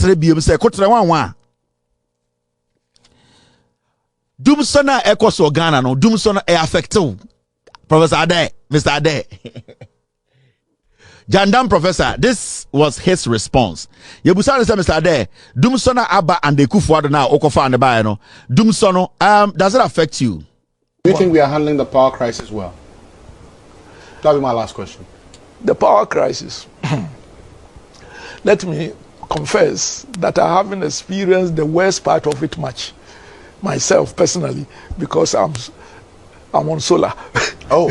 kotre biem say kotre wan dumso na ekoso Ghana no dumso na e affect Professor Adei, Mr. Adei. Jandam Professor, this was his response. Yebusana said, Mr. Adei, dumso na aba and the kufuado na okofa and the buy no dumso no does it affect you? Do you think we are handling the power crisis well? That'll be my last question. The power crisis. Let me confess that I haven't experienced the worst part of it much myself personally, because I'm on solar. Oh,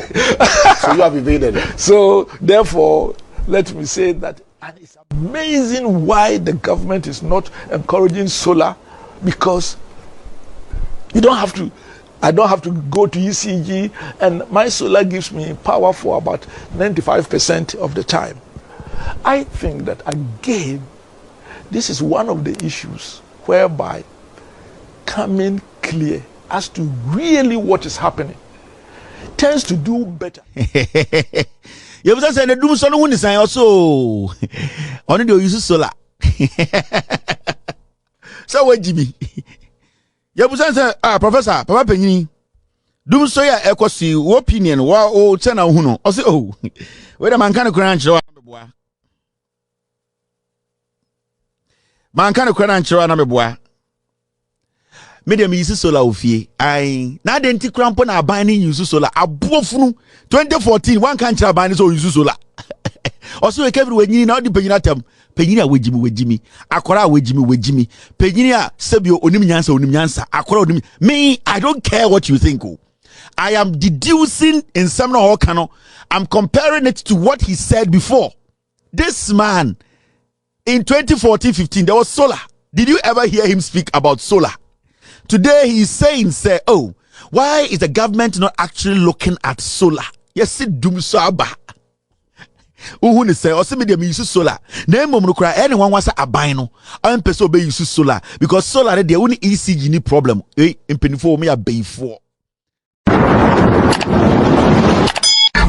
so you have evaded it. So therefore, let me say that, and it's amazing why the government is not encouraging solar, because you don't have to. I don't have to go to ECG, and my solar gives me power for about 95% of the time. I think that again, this is one of the issues whereby coming clear as to really what is happening tends to do better. You have said the doom son who is also only do use solar. So what Jimmy? You have said Professor Papa Penny doom so ya ekosi opinion wa o tena huno o say oh where man can crunch man can crunch na meboa medium use solar ofie ai na denti crampo na ban use solar abofunu 2014 one can try ban so use solar also we every when na di penyina tam penyina wejimi akora wejimi penyina sebio onim nyansa akora onim me I don't care what you think. I am deducing in some no kano. I'm comparing it to what he said before. This man in 2014-15 there was solar. Did you ever hear him speak about solar? Today he's saying, say, oh, why is the government not actually looking at solar? Yes, it doom saba. Uhuni say, or some medium use solar. Name no cry anyone wants a bino. I'm person be use solar because solar the only ECG ni problem. Eh, in penifo me a bay for.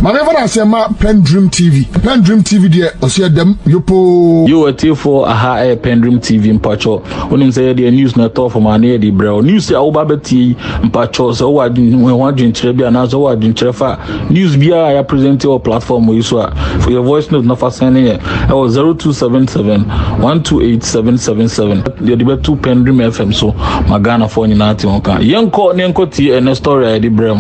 Whenever I say my PENDREAM TV there, I see them yopo. You were till for a PENDREAM TV in Pacho. When him say the news not all for my near the bro. News say all babeti in Pacho. So what when one drink Trebia and also what drink Trefa. News be I present your platform where you saw for your voice note not for sending it. I was 0277 128 777. The debate 2 PENDREAM FM so my Ghana phone in ati on can. Yanko T and a story I the bro.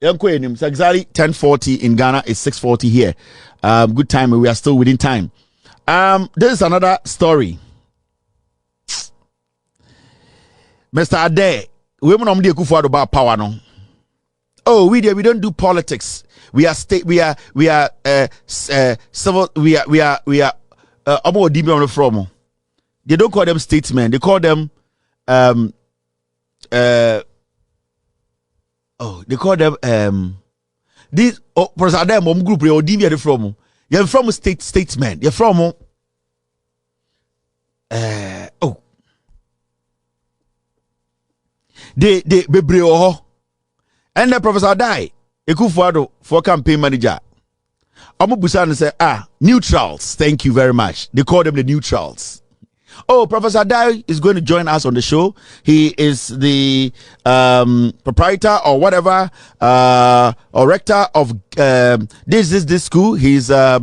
It's exactly 10:40 in Ghana. It's 6:40 here. Good time. We are still within time. This is another story. Mr. Adei, women on the kufu about power no. Oh, we don't do politics. We are state. We are civil. We are about DB on the from. They don't call them statesmen. They call them they call them these Prof. Adei mom group or DV from. You're from statesman. You're from they bebre and the Professor Adei Ekufuado for campaign manager. Omo Busan say neutrals. Thank you very much. They call them the neutrals. Oh, Professor Adei is going to join us on the show. He is the proprietor or whatever, or rector of this school. He's a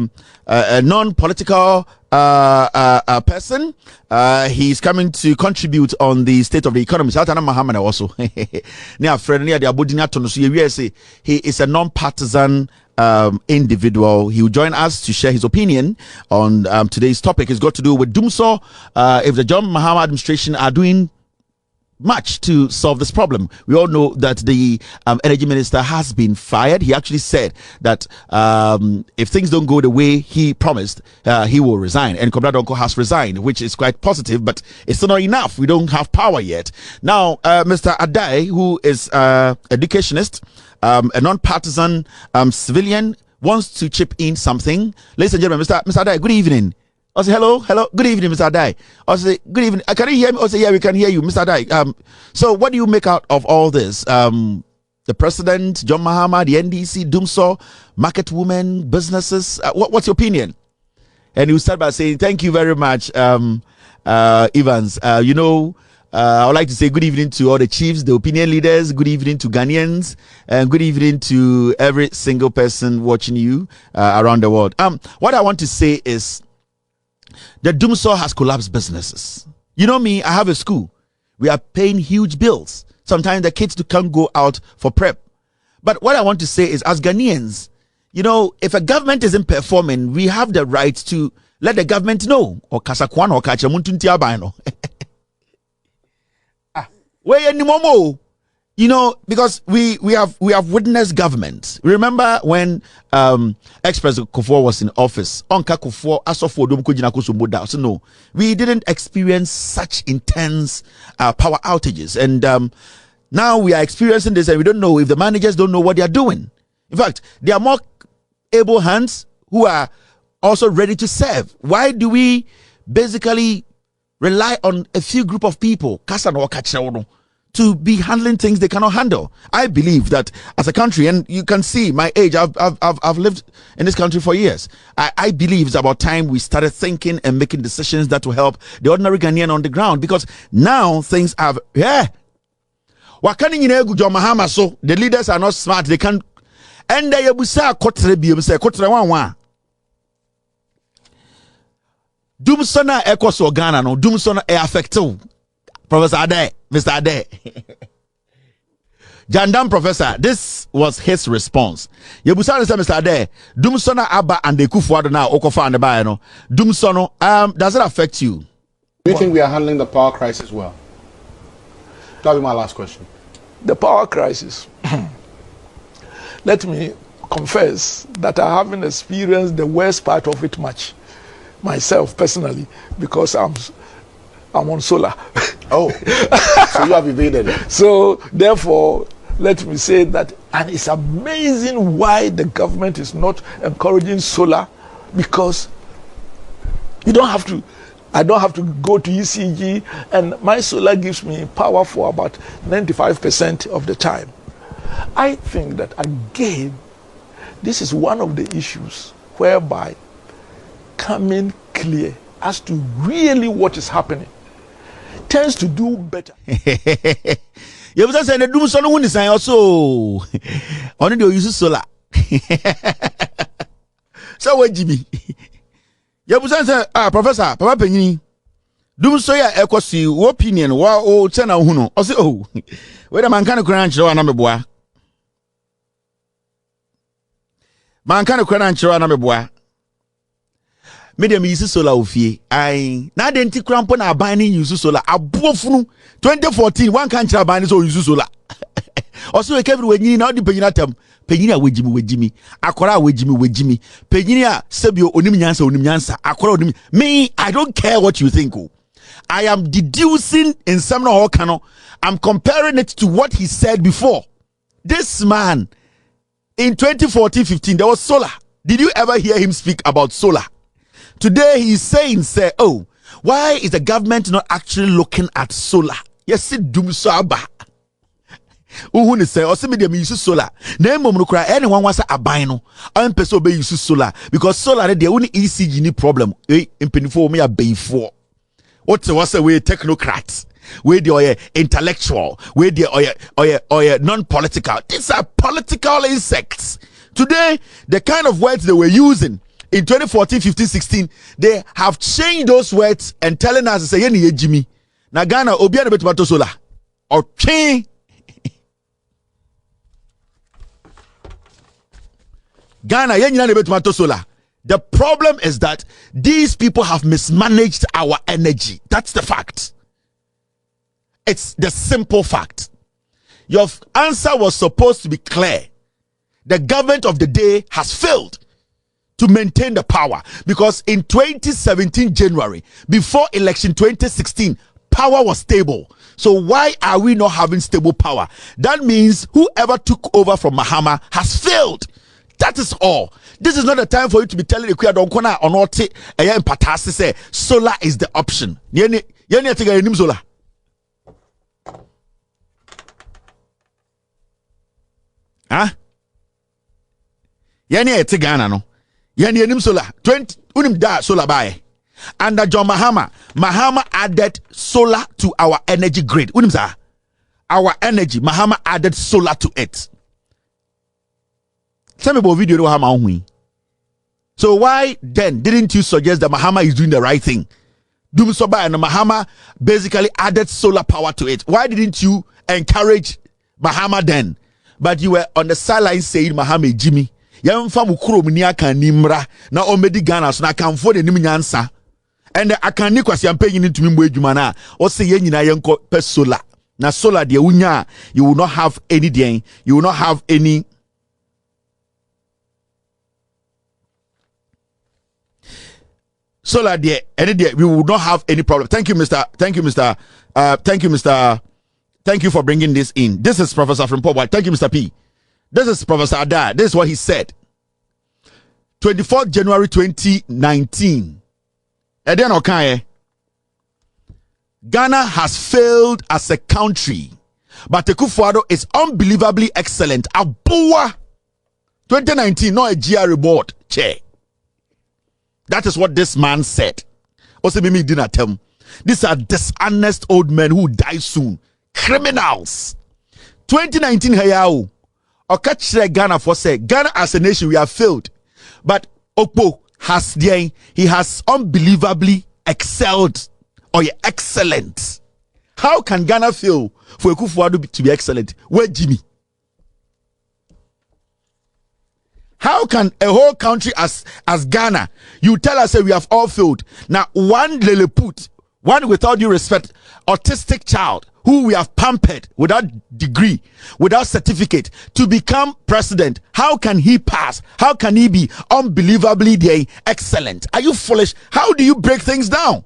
non-political person. He's coming to contribute on the state of the economy. Satana Muhammad also. He is a non-partisan individual. He will join us to share his opinion on today's topic. It's got to do with Dumso. If the John Mahama administration are doing much to solve this problem. We all know that the energy minister has been fired. He actually said that if things don't go the way he promised, he will resign. And Komrade Donko has resigned, which is quite positive, but it's still not enough. We don't have power yet. Now, Mr. Adei, who is educationist, a non-partisan civilian, wants to chip in something. Ladies and gentlemen, Mr. Adei, good evening. I say hello, good evening, Mr. Adei. I say good evening. Can you hear me? I say yeah, we can hear you, Mr. Adei. So what do you make out of all this? The president, John Mahama, the NDC, Dumso, market women, businesses. What's your opinion? And you start by saying thank you very much. Evans. I would like to say good evening to all the chiefs, the opinion leaders, good evening to Ghanaians, and good evening to every single person watching you around the world. What I want to say is the doomsaw has collapsed businesses. You know me, I have a school. We are paying huge bills. Sometimes the kids can't go out for prep. But what I want to say is, as Ghanaians, if a government isn't performing, we have the right to let the government know. Or kasakwan or kachamuntunti abano. Where any momo, because we have witnessed government. Remember when ex-president Kufuor was in office? Onka Kufuor asofo dom ko jina ko so moda. So no, we didn't experience such intense power outages, and now we are experiencing this, and we don't know if the managers don't know what they are doing. In fact, there are more able hands who are also ready to serve. Why do we basically rely on a few group of people to be handling things they cannot handle? I believe that as a country, and you can see my age, I've lived in this country for years. I believe it's about time we started thinking and making decisions that will help the ordinary Ghanaian on the ground, because now things have the leaders are not smart. They can't. And they busa kotre biom say kotre wan. Doomsona ekos organa no doomsona e affected. Professor Adei, Mr. Adei. Jandam Professor, this was his response. Yebusa say Mr. Adei, doomsona aba and the kufuado now okofa and the buy no. Doomsono does it affect you? Do you think we are handling the power crisis well? That'll be my last question. The power crisis. Let me confess that I haven't experienced the worst part of it much myself personally, because I'm on solar. Oh, so you have evaded it. So therefore, let me say that, and it's amazing why the government is not encouraging solar, because I don't have to go to ECG, and my solar gives me power for about 95% of the time. I think that, again, this is one of the issues whereby coming clear as to really what is happening tends to do better. You was saying the doom son who is also only the use solar. So what Jimmy? You was saying Professor Papa Penny doom so ya ekosi opinion wa o tena huno o say oh where the man can crunch or na meboa man can crunch or na meboa medium use solar ofie ai na denti crampo na ban use solar abofunu 2014 one can try ban so use solar also we kevri wenyi na odi penyina tam penyina wejimi akora wejimi penyina sebio onim nyansa akora onim me. I don't care what you think. I am deducing in some Okano. I'm comparing it to what he said before. This man in 2014-15 there was solar. Did you ever hear him speak about solar? Today he's saying, oh, why is the government not actually looking at solar? Yes, it doom soaba. Uhuni say, or some medium use solar. Name cry anyone wants a bino. I'm person be use solar because solar the only ECG need problem. In penifo me a bay for. What's the way technocrats? Where the intellectual? Where the non-political? These are political insects. Today, the kind of words they were using in 2014, 15, 16, they have changed those words and telling us to say, "Yeni Jimmy, na Ghana obiya na betumato solar or change." Ghana yeni na betumato solar. The problem is that these people have mismanaged our energy. That's the fact. It's the simple fact. Your answer was supposed to be clear. The government of the day has failed to maintain the power because in 2017 January, before election 2016, power was stable. So why are we not having stable power? That means whoever took over from Mahama has failed. That is all. This is not the time for you to be telling the queer don't corner or not say solar is the option. Solar. Huh? Yani ete Ghana no. Yani enim solar 20 unim da solar buy. Under John Mahama added solar to our energy grid. Our energy, Mahama added solar to it. Tell me about video. So why then didn't you suggest that Mahama is doing the right thing? Dumsoba and Mahama basically added solar power to it. Why didn't you encourage Mahama then? But you were on the sideline saying Mahama Jimmy. Yamfa mukuro mnia kan nimra na omedi Ghana so na kanfo de nim nyansa. And I can ni kwasi ampe yin ntumi mbo adwuma na o se ye nyina yenko pe solar. Na solar de unya, you will not have any day, you will not have any solar there, any day, we will not have any problem. Thank you, Mr. Thank you, Mr. Thank you for bringing this in. This is Professor from Pop. Thank you, Mr. P. This is Professor Adei. This is what he said. 24th January 2019. Eden Okaye. Ghana has failed as a country, but Akufo-Addo is unbelievably excellent. Abua 2019, not a GR board chair. That is what this man said. Also, Mimi didn't tell him. These are dishonest old men who die soon. Criminals. 2019 hayao. Okachire Ghana for say Ghana as a nation we have failed, but Okpo has he has unbelievably excelled. Or you're excellent. How can Ghana fail for Akufo-Addo to be excellent? Where Jimmy? How can a whole country as Ghana, you tell us that we have all failed? Now, one Lilliput, one without due respect, autistic child who we have pampered without degree, without certificate, to become president, how can he pass? How can he be unbelievably excellent? Are you foolish? How do you break things down?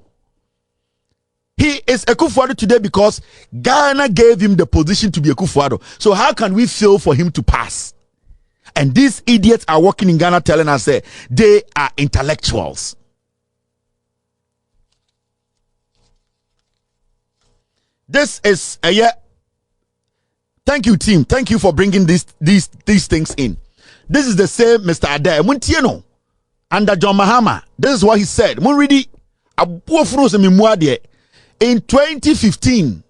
He is Akufo-Addo today because Ghana gave him the position to be Akufo-Addo. So how can we feel for him to pass? And these idiots are working in Ghana telling us that they are intellectuals. This is a year. Thank you, team. Thank you for bringing these things in. This is the same Mr. Adei. Muntieno under John Mahama. This is what he said. Munridi in 2015,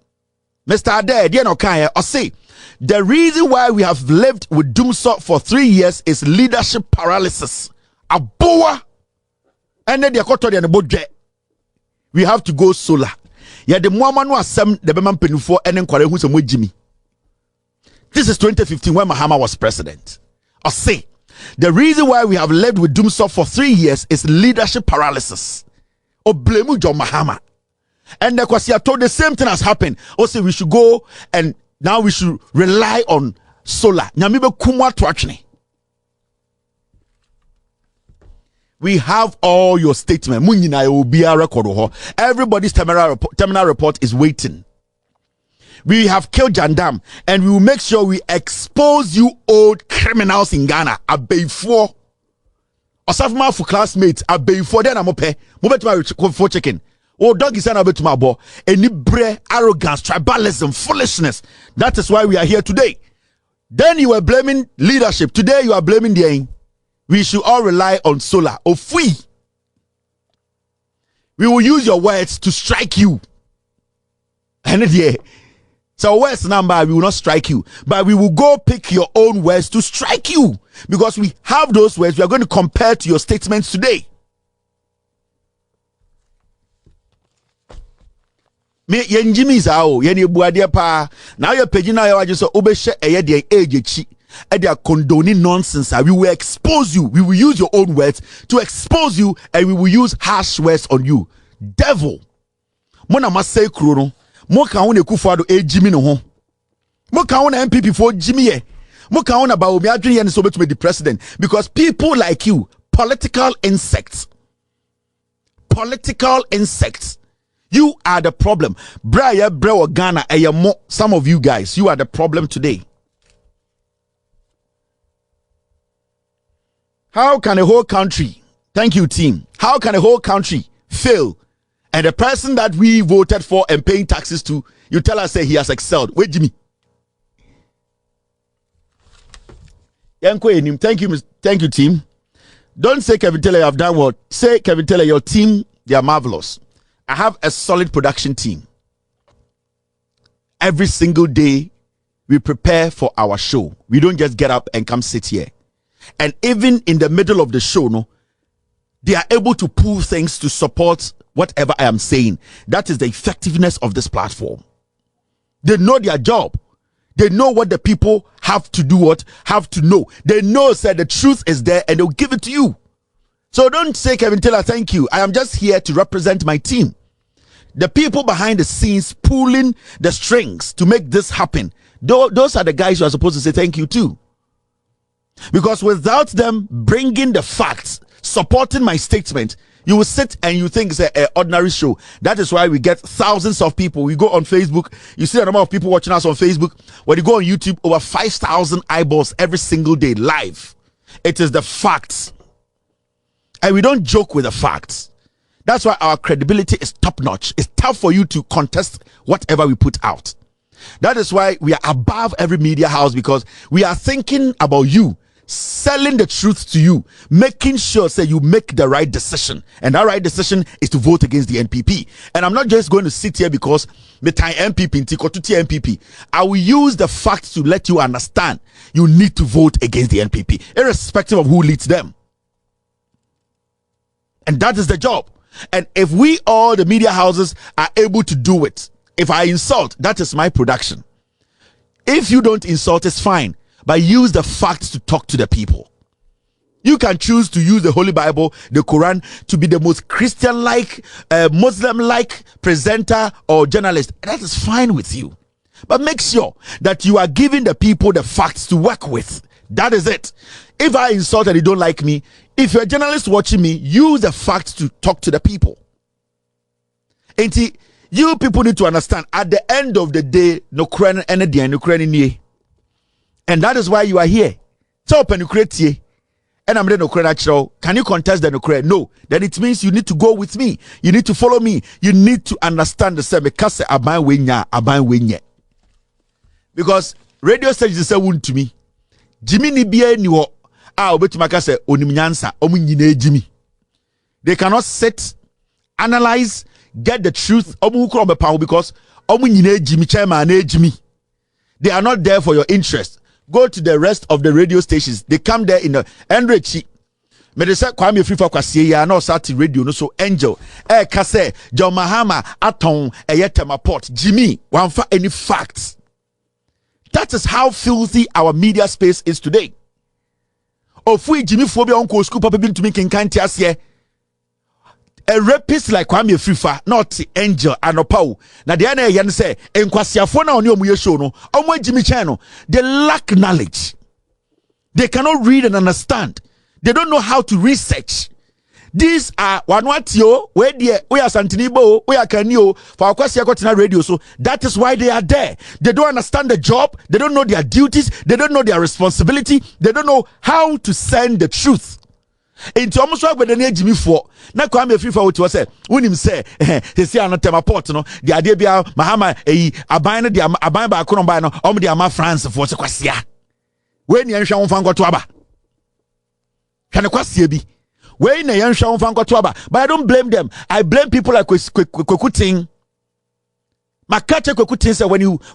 Mr. Adei, I say, the reason why we have lived with Dumso for 3 years is leadership paralysis. Aboa, and then the we have to go solar. Yeah, the Muamanu Asem, the Beman Penufo, and then Kware who's a Jimmy. This is 2015 when Mahama was president. I say, the reason why we have lived with Dumso for 3 years is leadership paralysis. Oblemu John Mahama. And the Kwasia told the same thing has happened. Also, we should go and now we should rely on solar. We have all your statement. Everybody's terminal report is waiting. We have killed Jandam and we will make sure we expose you old criminals in Ghana. Abei Osafma for classmates. Abei then I'm okay. Move to for chicken. Oh, dog is about to my boy. Any arrogance, tribalism, foolishness. That is why we are here today. Then you were blaming leadership. Today you are blaming the aim. We should all rely on solar. We will use your words to strike you. And yeah. So words number, we will not strike you. But we will go pick your own words to strike you. Because we have those words. We are going to compare to your statements today. Me yenjimi sao yeni buadia pa now you're paging now you so obeshe eye age they are condoning nonsense. We will expose you. We will use your own words to expose you, and we will use harsh words on you. Devil. Mona masay krono. Mo ka won Akufo-Addo Jimmy no ho. Mo ka won MPP for Jimmy ye. Mo ka won about me adwene ye so beto the president because people like you, political insects. Political insects. You are the problem. Bra Ghana, some of you guys, you are the problem today. How can a whole country, thank you team, how can a whole country fail? And the person that we voted for and paying taxes to, you tell us say he has excelled. Wait, Jimmy. Thank you team. Don't say Kevin Taylor you have done what. Say Kevin Taylor your team They are marvelous. I have a solid production team. Every single day, we prepare for our show. We don't just get up and come sit here. And even in the middle of the show, no, they are able to pull things to support whatever I am saying. That is the effectiveness of this platform. They know their job. They know what the people have to do, what have to know. They know that the truth is there and they'll give it to you. So don't say, Kevin Taylor, thank you. I am just here to represent my team. The people behind the scenes pulling the strings to make this happen. Those are the guys you are supposed to say thank you to. Because without them bringing the facts, supporting my statement, you will sit and you think it's an ordinary show. That is why we get thousands of people. We go on Facebook, you see the number of people watching us on Facebook. When you go on YouTube, over 5,000 eyeballs every single day live. It is the facts. And we don't joke with the facts. That's why our credibility is top notch. It's tough for you to contest whatever we put out. That is why we are above every media house, because we are thinking about you, selling the truth to you, making sure that you make the right decision. And that right decision is to vote against the NPP. And I'm not just going to sit here because the time NPP, I will use the facts to let you understand you need to vote against the NPP, irrespective of who leads them. And that is the job. And if we all the media houses are able to do it, if I insult, that is my production. If you don't insult, it's fine. But use the facts to talk to the people. You can choose to use the Holy Bible, the Quran, to be the most Christian-like, Muslim-like presenter or journalist. That is fine with you. But make sure that you are giving the people the facts to work with. That is it. If I insult and you don't like me, if you're a journalist watching me, use the facts to talk to the people. And you people need to understand, at the end of the day, and that is why you are here. So open Ukraine, and I'm the Ukraine. Can you contest the Ukraine? No. Then it means you need to go with me. You need to follow me. You need to understand the same. Because radio stations say wound to me. Jimmy ni bia ni ho a obetumaka say onim nyansa omu nyina Jimmy. They cannot sit, analyze, get the truth omu hukro be power, because omu nyina Jimmy chairman na Jimmy. They are not there for your interest. Go to the rest of the radio stations. They come there in the Angr. Me de say Kwame Free for kwasie ya na start radio no so Angel kase John Mahama aton eyetema port Jimmy wan fa any facts. That is how filthy our media space is today. Ofui Jimmy phobia unko school papa bin to me kinkanti ase. A rapist like Kwame Frifa, not Angel Anopau. Na de na yan say enkwasiafo na oni omuye show no. Omo Jimmy channel. They lack knowledge. They cannot read and understand. They don't know how to research. These are wanwatio, where dear we are Santinibo, we are Kanio, for our question radio. So that is why they are there. They don't understand the job, they don't know their duties, they don't know their responsibility, they don't know how to send the truth. Into almost what the name Jimmy for na Kwame Free for what was said. When him say he say another tema port no the idea be Mahama aban the aban ba kono ba no the ama France for se kwasia. When you nhwa won to aba. Kan kwasia bi. When they but I don't blame them. I blame people like Kwekuting. Makache Kwekuting said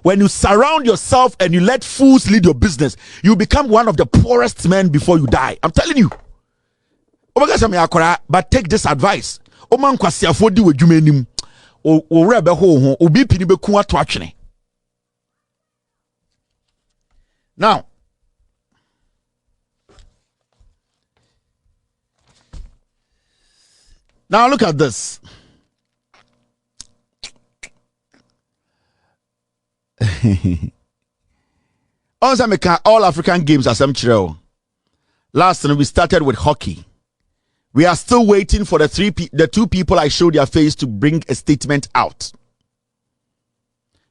when you surround yourself and you let fools lead your business, you become one of the poorest men before you die. I'm telling you. But take this advice. Now, look at this. All African games are some chill. Last time we started with hockey. We are still waiting for the two people I showed their face to bring a statement out.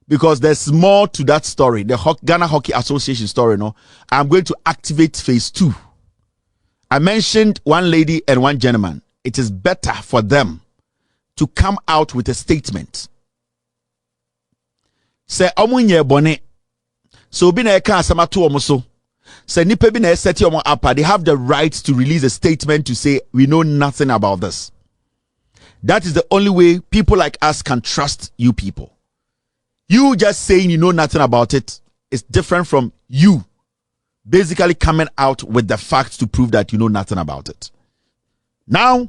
Because there's more to that story. The Ghana Hockey Association story, no? I'm going to activate phase 2. I mentioned one lady and one gentleman. It is better for them to come out with a statement. Say omunye bone. So bi na eka asama to omuso. Say nipa bi na eseti omo apa. They have the right to release a statement to say we know nothing about this. That is the only way people like us can trust you people. You just saying you know nothing about it is different from you basically coming out with the facts to prove that you know nothing about it. Now,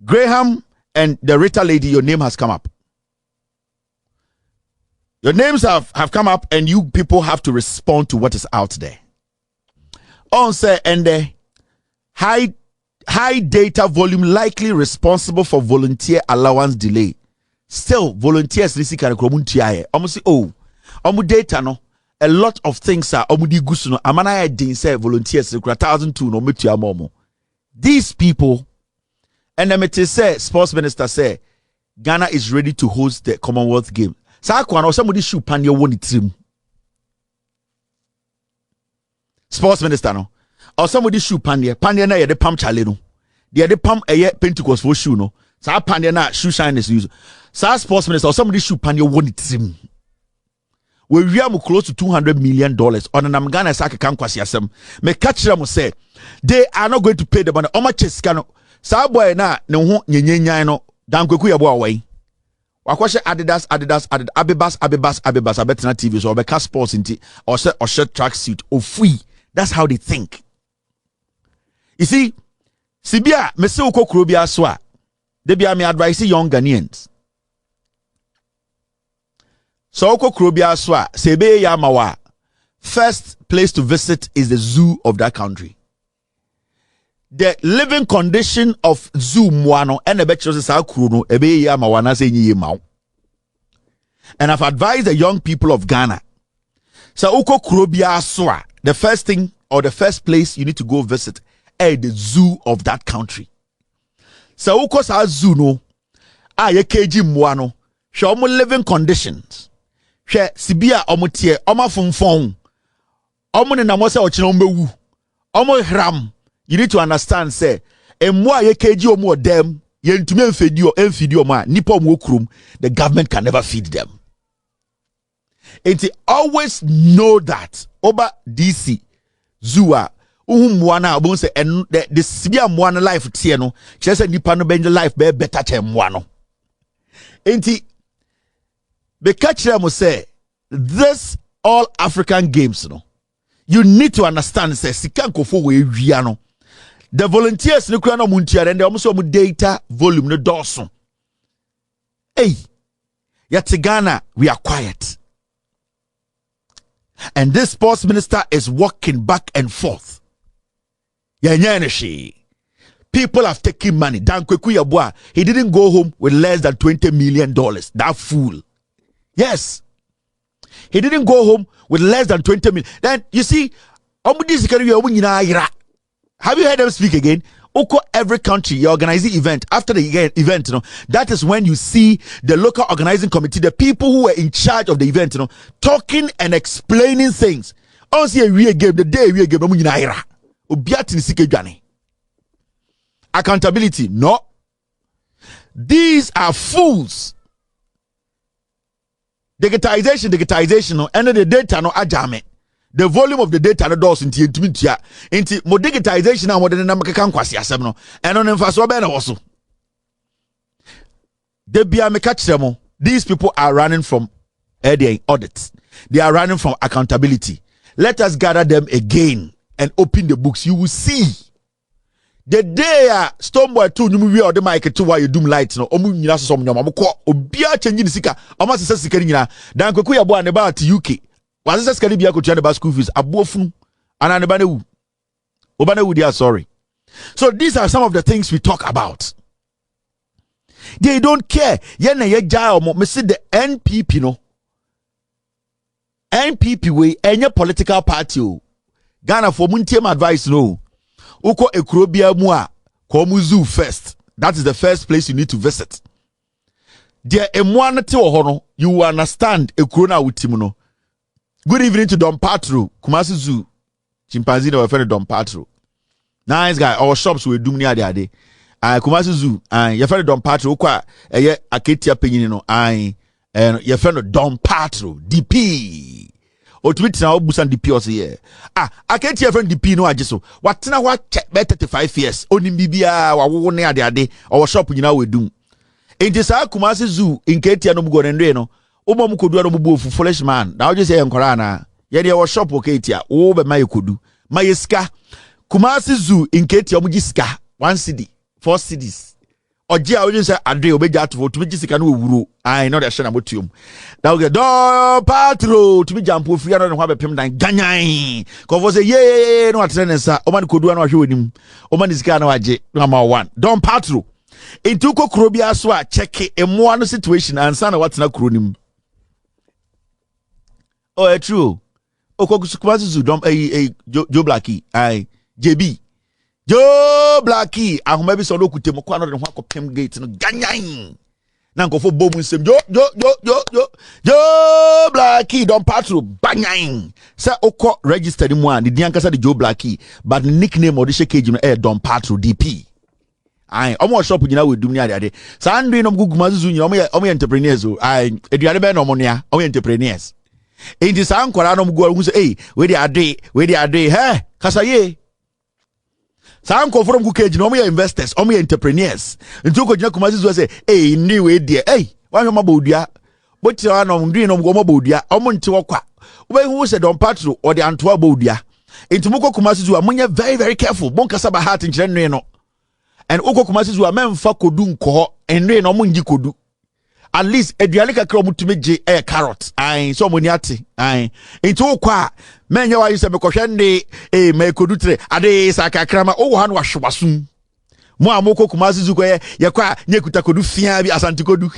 Graham and the Rita lady, your name has come up. Your names have come up, and you people have to respond to what is out there. On say, and the high data volume likely responsible for volunteer allowance delay. Still, volunteers listen can say, oh, data no. A lot of things are omudi gusuno. Amana didn't say volunteers 1,002 no metu amomo. These people, and the say sports minister say Ghana is ready to host the Commonwealth game. Sa kwa no somebody shoe panye woni trim. Sports minister no. Or somebody shoe panye na ye de pam chale no. De pam eye Pentecost for shoe no. Sa panye na shoe shine is use. Sa sports minister or somebody shoe panye woni trim. We are close to $200 million on an Ghana Saka Kankwasiasem. Me catch them say they are not going to pay the money. How much is Cano? Saboy na no no dan kweku yabo away. Wakwashe Adidas Abibas Abetina TV so Obeka Sports inti or shirt track suit or free. That's how they think. You see, Sibia mese uko kurobia swa. Debia me advise young Ghanaians. So Krobia Swa, Sebe Yamawa. First place to visit is the zoo of that country. The living condition of zoo mwano and the betros is Kruno, Ebe Yamawana say Yimau. And I've advised the young people of Ghana. So Krobia Swa, the first thing or the first place you need to go visit is the zoo of that country. So sa zoo no, ye keji mwano, show mo living conditions. Hwe sibia omotie omafomfon omo ne namo se ochine ombewu omo hram. You need to understand say emwa ye keji omo odem ye ntumi enfidi omo a nipa omo okrum, the government can never feed them. And always know that over DC zua mwana obon say the sibia mwana life tie no kire say nipa no benje life be better che mwa no. Enti the catcher must say this all African games, no. You need to understand say sikanko for we no. The volunteers no kura no muntia and they almost data volume no dorso. Hey, yet Ghana we are quiet. And this sports minister is walking back and forth. People have taken money. Dan Kweku Yabua, he didn't go home with less than $20 million. That fool. Yes. He didn't go home with less than 20 million. Then you see, have you heard them speak again? Oko every country, you organize the event. After the event, you know, that is when you see the local organizing committee, the people who were in charge of the event, you know, talking and explaining things. On see a real game, the day we game, accountability, no. These are fools. Digitization no, and the data no ajame. The volume of the data no does into mo digitization and what the number can kwasi asem no. And on emfaso be na woso. They be me catch them. These people are running from Adei audits. They are running from accountability. Let us gather them again and open the books. You will see. The day Stoneboy 2 nyumu wi o de mic to why you doom light no omu nyina so nyoma mko obia change ni sika omo sesa sika ni nyina dan Kweku Yabo an ba to UK was sesa sika ni bia ko tua ba school fees abofunu ana ne ba na wu oba na wu dia sorry. So these are some of the things we talk about. They don't care. Ye na ye ja omo me see the NPP no. NPP we any political party o. Ghana for muntie advice no. Uko ekrobia mu a komu zoo first. That is the first place you need to visit. There emwa te wo no, you will understand ekro na wutim no. Good evening to Don Patro, Kumasi Zoo. Chimpanzee no friend Don Patro. Nice guy. Our shops we do near the Adei. Kumasi Zoo. Your friend Don Patro kwa aketia penyin no. Your friend Don Patro, DP. Otwit na obusan DP ose ye. I can't hear friend DP no ajeso. Watena wa check 35 years. Oni bibia wa wo ne ade or shop nyina we dum. Enti saa Kumasi Zoo in Ketia no go nendwe no. Omo mu kodu no bu ofu foolish man. Na oje say enkora na. Ye de wo shop o Ketia. Wo be mai kodu. Mai sika. Kumasi Zoo in Ketia omo sika 1 cedi, 4 cedis. Oje a oje say Adei obeja to to be sika no wuro. I know that share na botium. Na oge do patro to be jump ofia no ho bepem dan ganyan. Ko for say ye no atrene nsa. O man kodu no ahwe onim. O man sika na waje number 1. Don patro. Into kokro bia so a check emo no situation ansa na watena kro nim. Oh, true. Kumasi Zoo dom Joe Blackie. JB. Joe Blackie. Ahoma bi so no kutem kwa no de ho akopem gate no ganyan. Na nkofo bomu nsem Joe Blackie dom patro banyan. Say okọ registered mu a the diankasa de Joe Blackie but nickname or the shake no dom patro DP. Ai omo shop nyina we dum ni ade. Sa ndwe no Kumasi Zoo nyina omo entrepreneurs o. Ai eduade be no mo nea omo entrepreneurs. Enti sa nkwara no mgo hu say we dey ade he kasa ye sa nko from kukeji no me investors o me entrepreneurs enti ko gina Kumasi Zoo say ni we dey wan ma bodua boti wa no ndwi no mgo ma bodua o mo nti wokwa wo be hu say don patro o dey anto bodua enti mko Kumasi Zoo amunye very very careful bon kasa ba heart nkire nwe no and uko Kumasi Zoo amemfa kodu nko enwe no mo ngi kodu. At least eduale kakra omutumi je carrot so moni ate into kwa menye wa yise mekohwe ne me kodutre ade sa kakra ma wo ha no ahwasum mo amoko Kumasi Zoo ko ye kwa nye kuta kodu fia bi asante kodu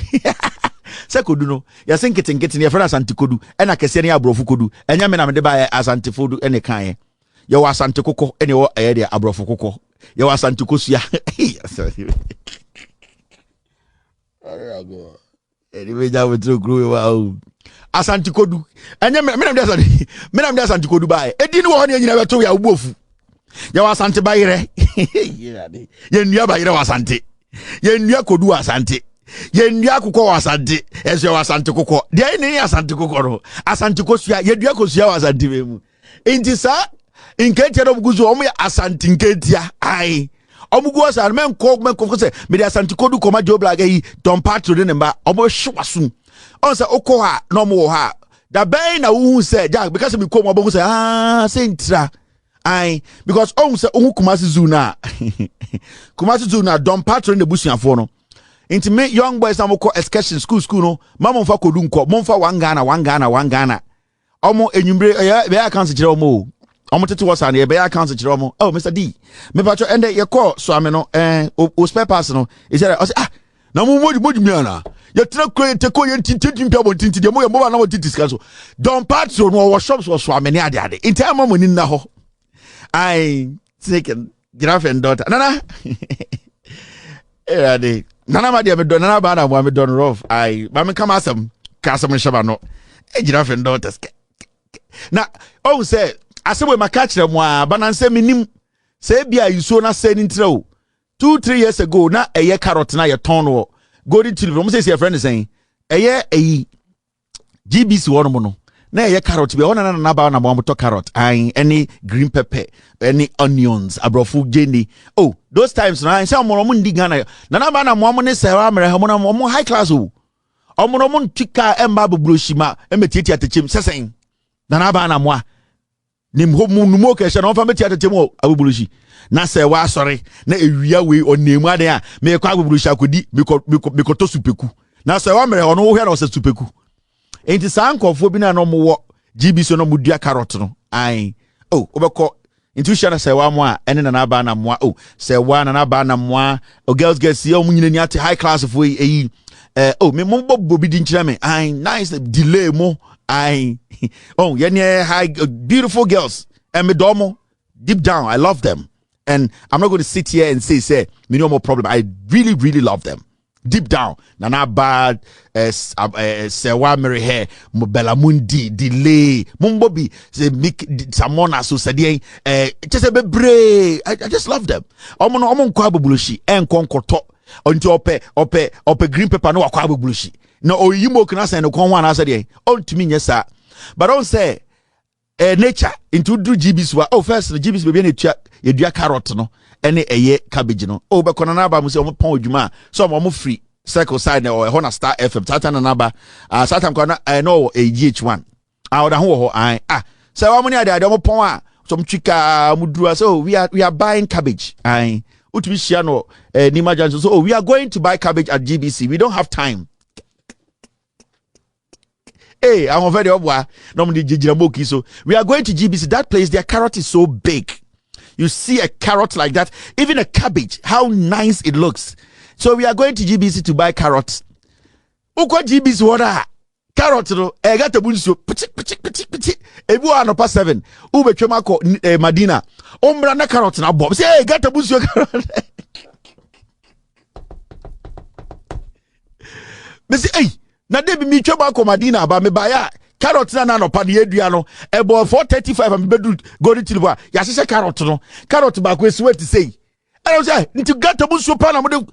se kodu no ya senkete ne fera asante kodu e na kese ne abrofu kodu enya me na me de ba asante fodu ene kan ye wa asante kokko ene wo de abrofu kokko ye wa asante kosua anyway, that would grow wow. Asante kodu. Enye menam de asante kodu bae. Edi ni wo ho ne nyina beto ya ubofu. Ya wasante bayire. Ye nua bayire wasante. Ye nua kodu wasante. Ye nua kokko wasante. Ese wasante kokko. De ni asante kokko no. Asante kosua ye dua kosua wasante memu. Enti sa inketia no buguzu omo ya asante inketia. Ai. Omugo sa men ko se me dia asante kodu koma Joe Blackie don patro de nemba omo hwasum on se okọ ha no mo ha da ben na wu se ja because me ko mo bo se sentra ai because on se ohu Kumasi Zoo na Kumasi Zoo na don patro de busuafo no inti me young boys na mo ko excursion school no mama mfa kodu nko mo mfa wangana omo enyumbre be account kire omo omo tete wasa na be account kire omo oh Mr. D me pacho ende ye call so ame no o spare pass no e say na mo modi mi ana ye tra te ko ye tintin pia bo tintin de mo ye mo ba na mo tintin ska so don patro no wo shops so ame ne ade in time mo ni na ho ai second giraffe and daughter nana Adei nana ma de me don nana ba na mo me don rough ai ba me come asem shaba no giraffe and daughter na oh say asebwe makachire mo a bananse minim say bia yuso na say nintre o 2-3 years ago na eye carrot na ye ton wo golden tulip mo say your friend saying eye GBC wo no na eye carrot bia wona na ba na mo to carrot any green pepper any onions abrofu jeni oh those times na say mo ndi Ghana na ba na mo ne say wa mere mo high class o mo ntika emba bubroshima emetiti atechem sesen na ba na mo nim ho mu ke hye na onfa meti atetemo abubulushi na se wa asore na ewia we onemu ade a me kwa abubulushi akodi me ko supeku na se wa mere ono wo hwe na o se supeku enti sa ankofo bi na no mo wo GBC no mo dua carrot no obeko enti hye na se wa mo a ene na ba na mo se wa na ba na mo o girls get see o mu nyina ni ate high class fo me mo bobo bi di nkira me nice delay mo high beautiful girls and me domo deep down I love them and I'm not going to sit here and say me no more problem. I really love them deep down. Nana bad sewa mere hair mobela mundi delay mumbobi se make samona so sadi just bebre I just love them. Omo nkwa abubulushi enkonkoto onti ope green pepper no akwa abubulushi na oyimo kana say no kon wan asa de on to me nyesa but don't say nature into do GBC wa first the GBC be na edua carrot no ene eye cabbage no be kono na ba mu say o pon odwuma so mo free circle side or Hona Star FM Satan number Satan corner no a GH1 out the whole so how many are there pon some chika mudua so we are buying cabbage utibishiano Nima so we are going to buy cabbage at GBC. We don't have time. Hey, I'm very normally so we are going to GBC. That place, their carrot is so big. You see a carrot like that, even a cabbage, how nice it looks. So we are going to GBC to buy carrots. Uko GBC water carrot no got a bunso pichi ebu anopa 7 ube choma ko Madina ombra na carrot na bob say got a bunso carrot. Me say hey na dey be me choma ko Madina ba me buy carrot na anopa de adua no ebo 435 am bedu go to tilwa ya hye carrot ba ko sweet say I was say nti got a bunso pa na mo do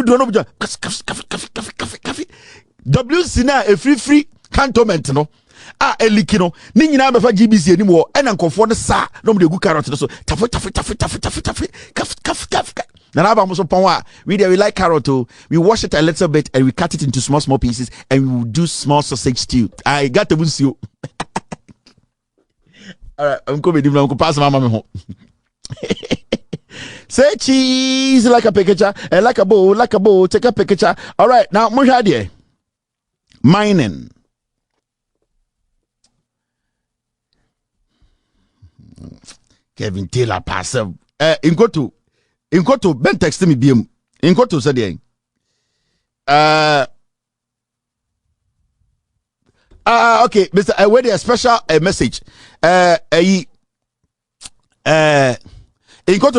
no buja kafi WC na a free cantonment no eliki no ni nyina be fa GBC anim wo ena nkofo no sa no de gu carrot no so tafi kaf na aba mo so pon we like carrot we wash it a little bit and we cut it into small pieces and we will do small sausage stew. I got the bunsio. All right, I'm coming to pass my mama home. Say cheese like a picture, like a bowl, take a picture. All right, now Mushadie. Mining. Kevin Taylor passive. Inkoto Ben text me BM. Inkoto said okay, Mr. I wait a special message. Inkoto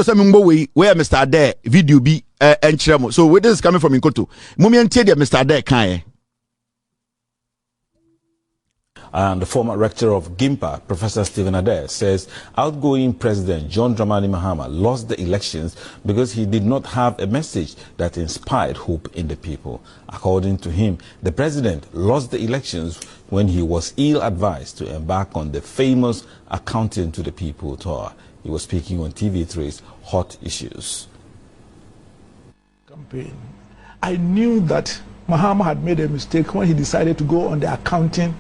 said me where Mr. Adei video be enchiremo. So where this is coming from Inkoto. Mumi ente dia Mr. Adei kan. And the former rector of GIMPA, Professor Stephen Adei, says outgoing President John Dramani Mahama lost the elections because he did not have a message that inspired hope in the people. According to him, the president lost the elections when he was ill-advised to embark on the famous Accounting to the People tour. He was speaking on TV3's Hot Issues. Campaign. I knew that Mahama had made a mistake when he decided to go on the Accounting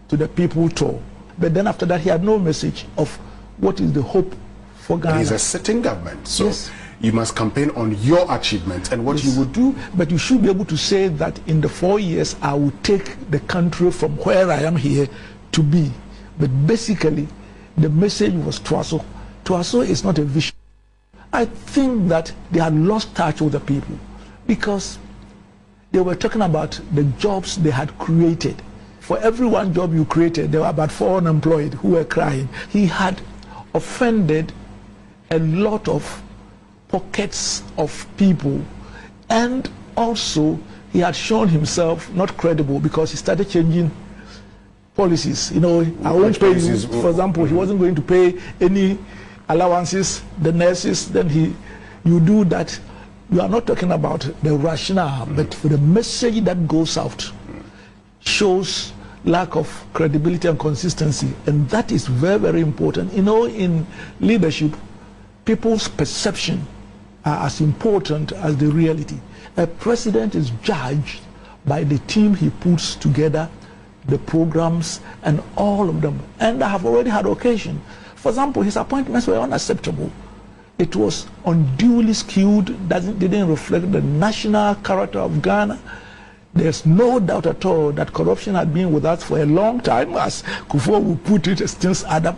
to the People tour. But then after that, he had no message of what is the hope for Ghana. But he's a sitting government, so yes, you must campaign on your achievements and what yes, you would do. But you should be able to say that in the 4 years, I will take the country from where I am here to be. But basically, the message was Twaso. Twaso is not a vision. I think that they had lost touch with the people because they were talking about the jobs they had created. For every one job you created, there were about 4 unemployed who were crying. He had offended a lot of pockets of people, and also he had shown himself not credible because he started changing policies. You know, I won't pay you. For example, he wasn't going to pay any allowances, the nurses. Then you do that. You are not talking about the rationale, but for the message that goes out shows lack of credibility and consistency, and that is very, very important. You know, in leadership, people's perception are as important as the reality. A president is judged by the team he puts together, the programs, and all of them. And I have already had occasion. For example, his appointments were unacceptable. It was unduly skewed, didn't reflect the national character of Ghana. There's no doubt at all that corruption had been with us for a long time, as Kufuor would put it, since Adam.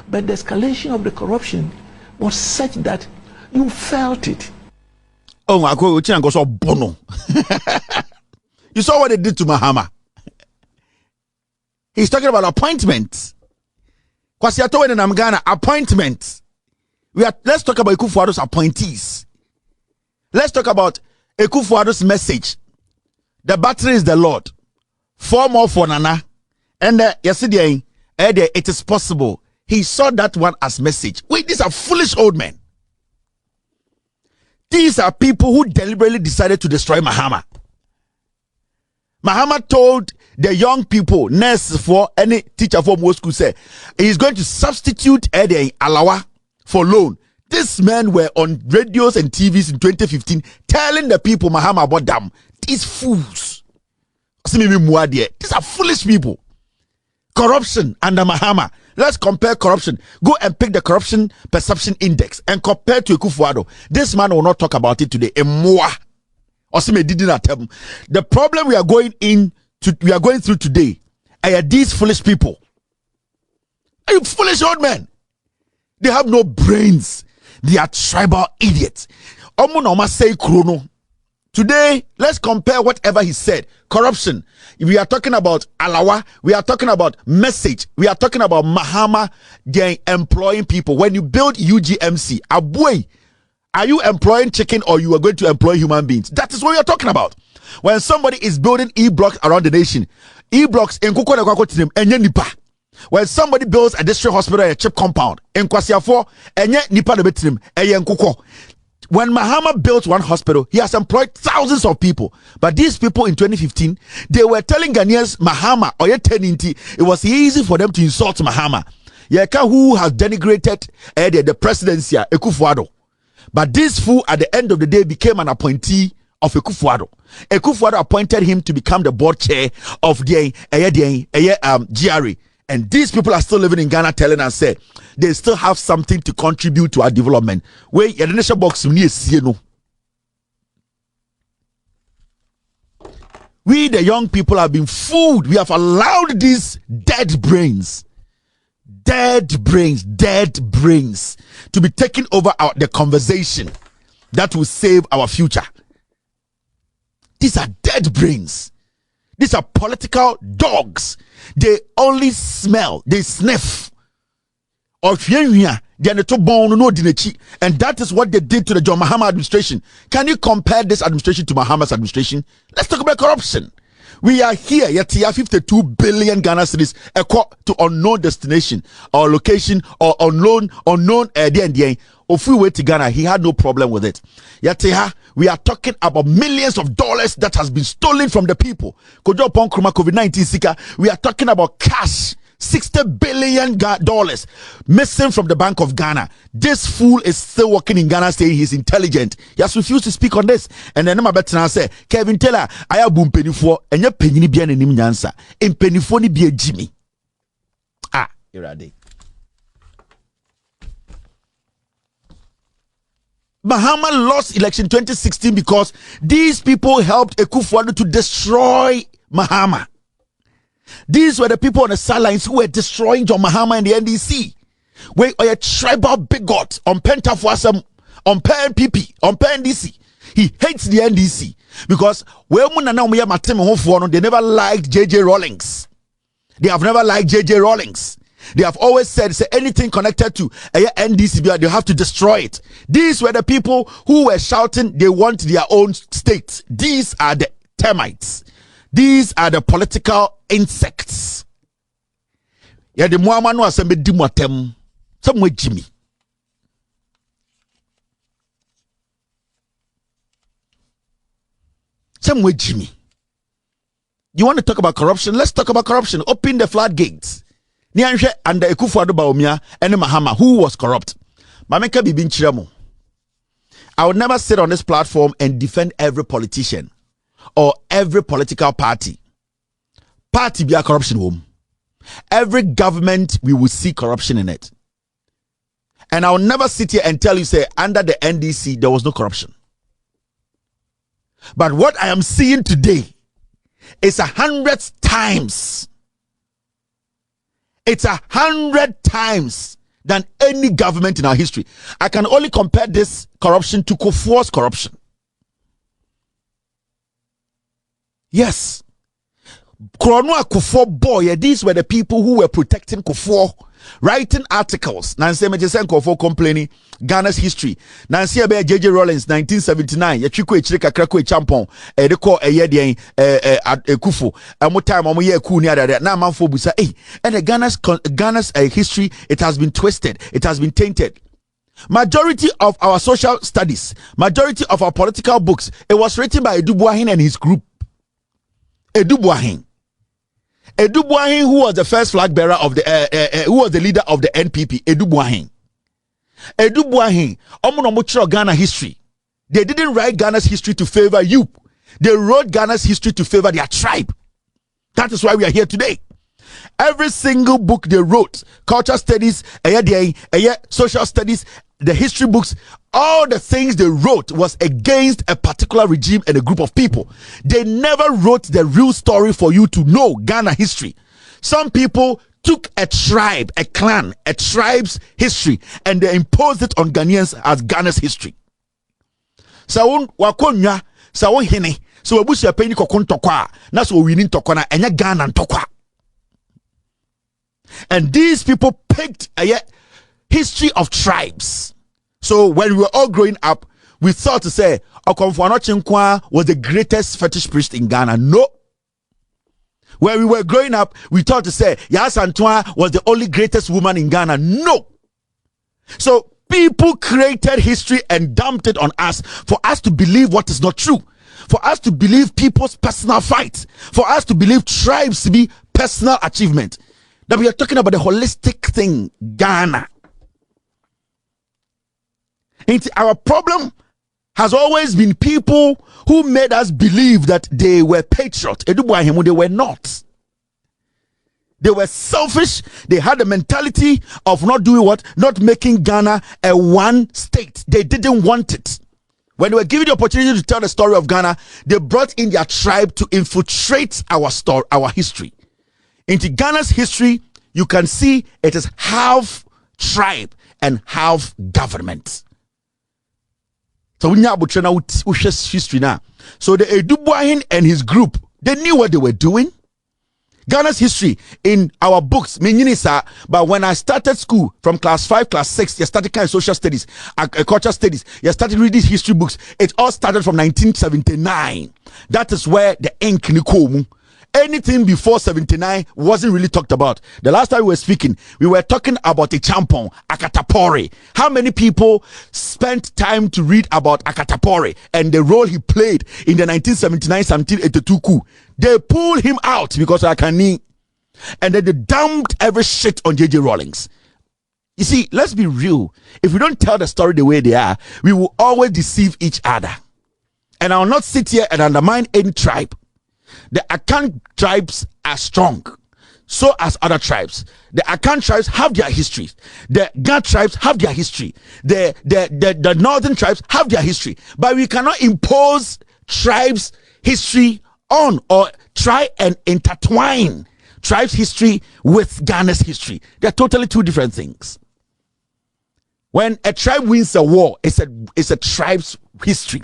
But the escalation of the corruption was such that you felt it. Oh, my God, Bono. You saw what they did to Mahama. He's talking about appointments. Kwasiato in Ghana, appointments. Let's talk about Ekufuado's appointees. Let's talk about Ekufuado's message. The battery is the Lord. 4 more for Nana. And yesterday, it is possible. He saw that one as message. Wait, these are foolish old men. These are people who deliberately decided to destroy Mahama. Mahama told the young people, nurses for any teacher for most school, say he's going to substitute Adei Alawa for loan. These men were on radios and TVs in 2015 telling the people Mahama about them. These fools. These are foolish people. Corruption under Mahama. Let's compare corruption. Go and pick the corruption perception index and compare to Akufo-Addo. This man will not talk about it today. The problem we are going through today are these foolish people. Are you foolish old men? They have no brains. They are tribal idiots. Say Chrono. Today, let's compare whatever he said. Corruption. We are talking about Alawa. We are talking about message. We are talking about Mahama. They're employing people. When you build UGMC, Abui, are you employing chicken or you are going to employ human beings? That is what we are talking about. When somebody is building E-blocks around the nation, E-blocks in Nipa. When somebody builds a district hospital and a chip compound in Kwasiafo, Nipa de Betrim, Nkoko. When Mahama built one hospital, he has employed thousands of people. But these people in 2015, they were telling Ghanaians Mahama or Yeteninti, it was easy for them to insult Mahama. Yeka who has denigrated the presidency, Akufo-Addo. But this fool at the end of the day became an appointee of Akufo-Addo. Akufo-Addo appointed him to become the board chair of the GRA. And these people are still living in Ghana telling us say they still have something to contribute to our development. Where your nation box we the young people have been fooled. We have allowed these dead brains to be taking over the conversation that will save our future. These are dead brains. These are political dogs. They only smell, they sniff. And that is what they did to the John Mahama administration. Can you compare this administration to Mahama's administration? Let's talk about corruption. We are here, yet 52 billion Ghana cedis to unknown destination or location or unknown If we went to Ghana, he had no problem with it. Yet we are talking about millions of dollars that has been stolen from the people. COVID-19 sika, we are talking about cash. $60 billion missing from the Bank of Ghana. This fool is still working in Ghana saying he's intelligent. He has refused to speak on this. And then I'm about to say, Kevin Taylor, I have boom penny for and your penny be an nyansa. In penny for ni be a Jimmy. You're Adei. Mahama lost election 2016 because these people helped Akufo-Addo to destroy Mahama. These were the people on the sidelines who were destroying John Mahama and the NDC. Where a tribal bigot on Pentafwasam, on PNPP, on PNDC. He hates the NDC because they never liked JJ Rawlings. They have never liked JJ Rawlings. They have always said, say anything connected to NDC, they have to destroy it. These were the people who were shouting they want their own state. These are the termites. These are the political insects. Yeah, the Muamano Assembly Dimotem. Somewhere Jimmy. Somewhere Jimmy. You want to talk about corruption? Let's talk about corruption. Open the floodgates. Nianshe and the Akufo-Addo Baumia and Mahama, who was corrupt. Mameka Bibin Chiramo. I would never sit on this platform and defend every politician or every political party. Party be a corruption home. Every government, we will see corruption in it. And I will never sit here and tell you, say, under the NDC, there was no corruption. But what I am seeing today is 100 times. It's 100 times than any government in our history. I can only compare this corruption to Kufuor's corruption. Yes. Kuronwa Kufuor boy, these were the people who were protecting Kufuor, writing articles. Nancy Majesen Kufuor complaining Ghana's history. Nancy Abe JJ Rawlings 1979. Yachiko Echirika Krakwe Champon. Edeko Eyedien Kufu. Amo time amo ye ku ni ada na manfo busa. And Ghana's history, it has been twisted. It has been tainted. Majority of our social studies, majority of our political books, it was written by Edu Buahin and his group. Edu Buahin, who was the first flag bearer of the, who was the leader of the NPP, Edu Buahin, Ghana history. They didn't write Ghana's history to favor you. They wrote Ghana's history to favor their tribe. That is why we are here today. Every single book they wrote, culture studies, social studies, the history books, all the things they wrote was against a particular regime and a group of people. They never wrote the real story for you to know Ghana history. Some people took a tribe, a clan, a tribe's history, and they imposed it on Ghanaians as Ghana's history. So wakonya, so hene, so wabusi apeni kokon tokwa, na so winning tokona, enya Ghana tokwa. And these people picked a history of tribes. So when we were all growing up, we thought to say Okomfo Chinkwa was the greatest fetish priest in Ghana. No. When we were growing up, we thought to say Yas Antoine was the only greatest woman in Ghana. No. So people created history and dumped it on us for us to believe what is not true. For us to believe people's personal fights. For us to believe tribes to be personal achievement. That we are talking about the holistic thing, Ghana. And our problem has always been people who made us believe that they were patriots. They were not. They were selfish. They had the mentality of not doing what? Not making Ghana a one state. They didn't want it. When they were given the opportunity to tell the story of Ghana, they brought in their tribe to infiltrate our story, our history. Into Ghana's history, you can see it is half tribe and half government. So we have history now. So the Edubuahin and his group, they knew what they were doing. Ghana's history in our books, but when I started school from class 5, class 6, you started kind of social studies, cultural studies, you started reading history books. It all started from 1979. That is where the ink nikomu. Anything before 79 wasn't really talked about. The last time we were speaking, we were talking about a champon, Akatapori. How many people spent time to read about Akatapori and the role he played in the 1979-1982 coup? They pulled him out because of Akani, and then they dumped every shit on JJ Rawlings. You see, let's be real. If we don't tell the story the way they are, we will always deceive each other. And I will not sit here and undermine any tribe. The Akan tribes are strong, so as other tribes. The Akan tribes have their history. The Ga tribes have their history. The northern tribes have their history. But we cannot impose tribes' history on or try and intertwine tribes' history with Ghana's history. They're totally two different things. When a tribe wins a war, it's a tribe's history.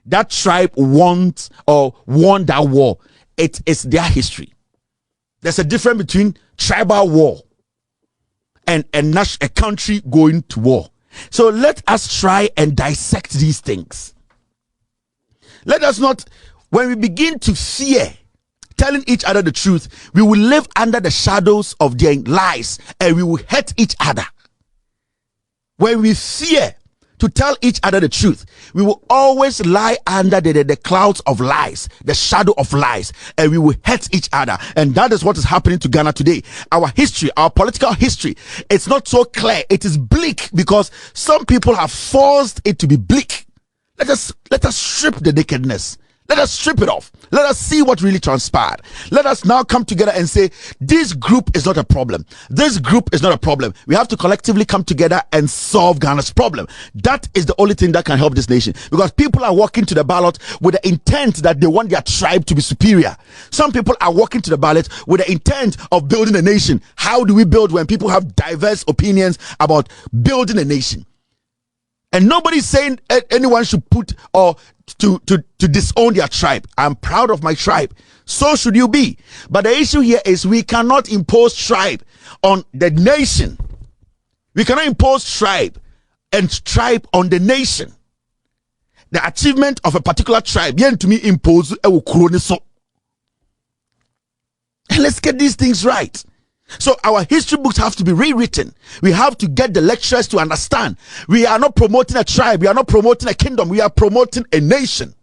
That tribe won that war. It is their history. There's a difference between tribal war and a country going to war. So let us try and dissect these things. Let us not, when we begin to fear telling each other the truth, we will live under the shadows of their lies and we will hurt each other. When we fear to tell each other the truth, we will always lie under the clouds of lies, the shadow of lies, and we will hurt each other. And that is what is happening to Ghana today. Our history, our political history, it's not so clear. It is bleak because some people have forced it to be bleak. Let us strip the nakedness. Let us strip it off. Let us see what really transpired. Let us now come together and say, this group is not a problem. This group is not a problem. We have to collectively come together and solve Ghana's problem. That is the only thing that can help this nation. Because people are walking to the ballot with the intent that they want their tribe to be superior. Some people are walking to the ballot with the intent of building a nation. How do we build when people have diverse opinions about building a nation? And nobody's saying anyone should put or to disown their tribe. I'm proud of my tribe. So should you be. But the issue here is we cannot impose tribe on the nation. We cannot impose tribe and tribe on the nation. The achievement of a particular tribe, yen to me impose and let's get these things right. So our history books have to be rewritten. We have to get the lecturers to understand. We are not promoting a tribe. We are not promoting a kingdom. We are promoting a nation.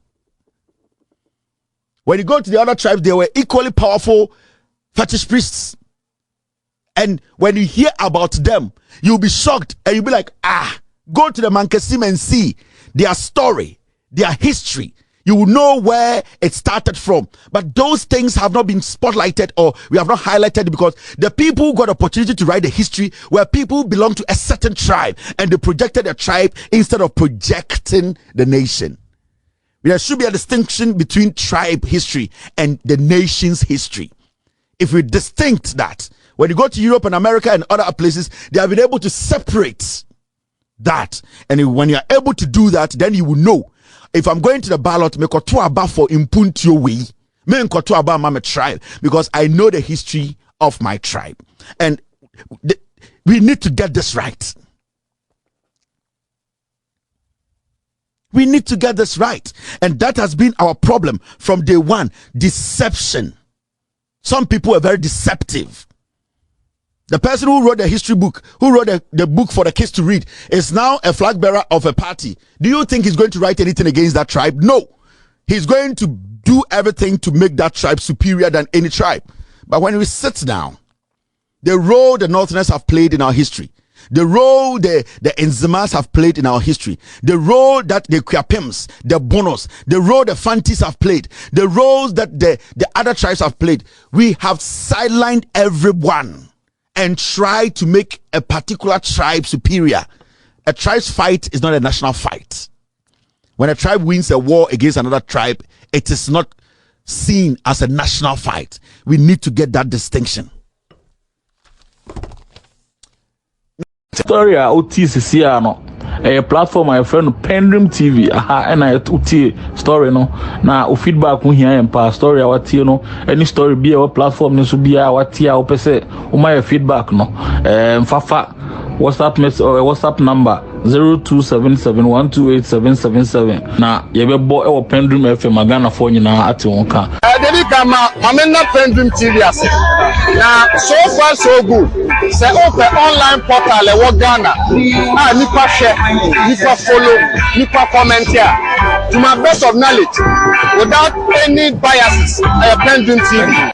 When you go to the other tribes, they were equally powerful fetish priests. And when you hear about them, you'll be shocked and you'll be like, go to the Mankasim and see their story, their history. You will know where it started from. But those things have not been spotlighted, or we have not highlighted, because the people who got opportunity to write the history were people who belong to a certain tribe, and they projected a tribe instead of projecting the nation. There should be a distinction between tribe history and the nation's history. If we distinct that, when you go to Europe and America and other places, they have been able to separate that. And when you are able to do that, then you will know. If I'm going to the ballot, me koto aba for impuntio way, me koto aba my tribe, because I know the history of my tribe, and we need to get this right. We need to get this right, and that has been our problem from day one. Deception. Some people are very deceptive. The person who wrote the history book, who wrote the book for the kids to read, is now a flag bearer of a party. Do you think he's going to write anything against that tribe? No. He's going to do everything to make that tribe superior than any tribe. But when we sit down, the role the Northerners have played in our history, the role the Nzimas have played in our history, the role that the Kwiapims, the Bonos, the role the Fantis have played, the roles that the other tribes have played, we have sidelined everyone and try to make a particular tribe superior. A tribe's fight is not a national fight. When a tribe wins a war against another tribe, it is not seen as a national fight. We need to get that distinction. Story OTCC a platform my friend PENDREAM TV and I UT story no na o feedback we hear empa story what no any story be our platform no so be what ya o pese o my feedback no fafa WhatsApp message or WhatsApp number 0277128777 na yebebo e wo PENDREAM FM Ghana for nyina ate won ka Adei kama amena PENDREAM TV ase na so far so good say open online portal e wo Ghana nipa share nipa follow nipa comment here to my best of knowledge without any biases PENDREAM TV.